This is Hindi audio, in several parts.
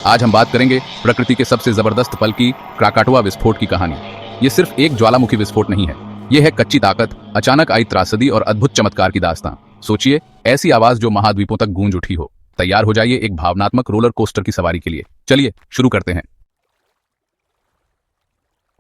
आज हम बात करेंगे प्रकृति के सबसे जबरदस्त पल की, क्राकाटोआ विस्फोट की कहानी। ये सिर्फ एक ज्वालामुखी विस्फोट नहीं है, ये है कच्ची ताकत, अचानक आई त्रासदी और अद्भुत चमत्कार की दास्तां। सोचिए, ऐसी आवाज जो महाद्वीपों तक गूंज उठी हो। तैयार हो जाइए एक भावनात्मक रोलर कोस्टर की सवारी के लिए। चलिए शुरू करते हैं।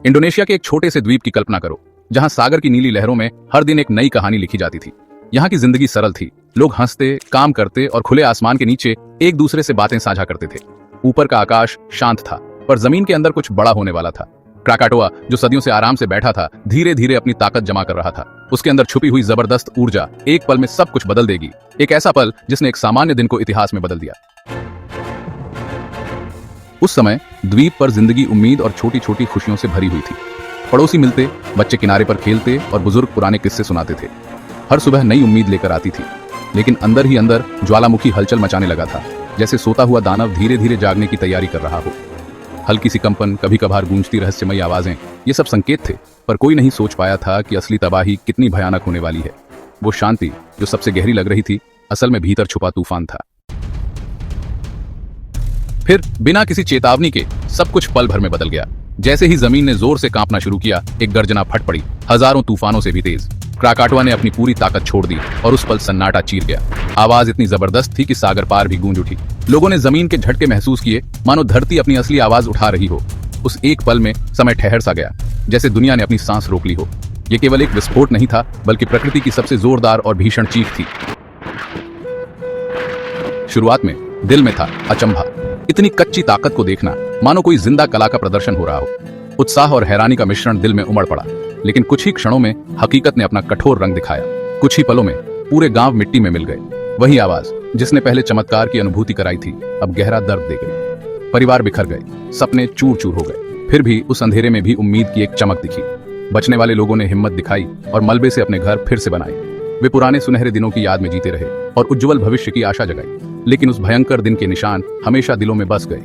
इंडोनेशिया के एक छोटे से द्वीप की कल्पना करो, जहां सागर की नीली लहरों में हर दिन एक नई कहानी लिखी जाती थी। यहाँ की जिंदगी सरल थी, लोग हंसते, काम करते और खुले आसमान के नीचे एक दूसरे से बातें साझा करते थे। ऊपर का आकाश शांत था, पर जमीन के अंदर कुछ बड़ा होने वाला था। क्राकाटोआ, जो सदियों से आराम से बैठा था, धीरे धीरे अपनी ताकत जमा कर रहा था। उसके अंदर छुपी हुई जबरदस्त ऊर्जा एक पल में सब कुछ बदल देगी। एक ऐसा पल जिसने एक सामान्य दिन को इतिहास में बदल दिया। उस समय द्वीप पर जिंदगी उम्मीद और छोटी छोटी खुशियों से भरी हुई थी। पड़ोसी मिलते, बच्चे किनारे पर खेलते और बुजुर्ग पुराने किस्से सुनाते थे। हर सुबह नई उम्मीद लेकर आती थी, लेकिन अंदर ही अंदर ज्वालामुखी हलचल मचाने लगा था, जैसे सोता हुआ दानव धीरे धीरे जागने की तैयारी कर रहा हो। हल्की सी कंपन, कभी कभार गूंजती रहस्यमयी आवाजें, ये सब संकेत थे, पर कोई नहीं सोच पाया था कि असली तबाही कितनी भयानक होने वाली है। वो शांति जो सबसे गहरी लग रही थी, असल में भीतर छुपा तूफान था। फिर बिना किसी चेतावनी के सब कुछ पल भर में बदल गया। जैसे ही जमीन ने जोर से कांपना शुरू किया, एक गर्जना फट पड़ी, हजारों तूफानों से भी तेज। क्राकाटोआ ने अपनी पूरी ताकत छोड़ दी और उस पल सन्नाटा चीर गया। आवाज इतनी जबरदस्त थी कि सागर पार भी गूंज उठी। लोगों ने जमीन के झटके महसूस किए, मानो धरती अपनी असली आवाज उठा रही हो। उस एक पल में समय ठहर सा गया, जैसे दुनिया ने अपनी सांस रोक ली हो। यह केवल एक विस्फोट नहीं था, बल्कि प्रकृति की सबसे जोरदार और भीषण चीख थी। शुरुआत में दिल में था अचंभा, इतनी कच्ची ताकत को देखना मानो कोई जिंदा कला का प्रदर्शन हो रहा हो। उत्साह और हैरानी का मिश्रण दिल में उमड़ पड़ा, लेकिन कुछ ही क्षणों में हकीकत ने अपना कठोर रंग दिखाया। कुछ ही पलों में पूरे गांव मिट्टी में मिल गए। वही आवाज जिसने पहले चमत्कार की अनुभूति कराई थी, अब गहरा दर्द दे गई। परिवार बिखर गए, सपने चूर चूर हो गए। फिर भी उस अंधेरे में भी उम्मीद की एक चमक दिखी। बचने वाले लोगों ने हिम्मत दिखाई और मलबे से अपने घर फिर से बनाए। वे पुराने सुनहरे दिनों की याद में जीते रहे और उज्जवल भविष्य की आशा जगाई। लेकिन उस भयंकर दिन के निशान हमेशा दिलों में बस गए।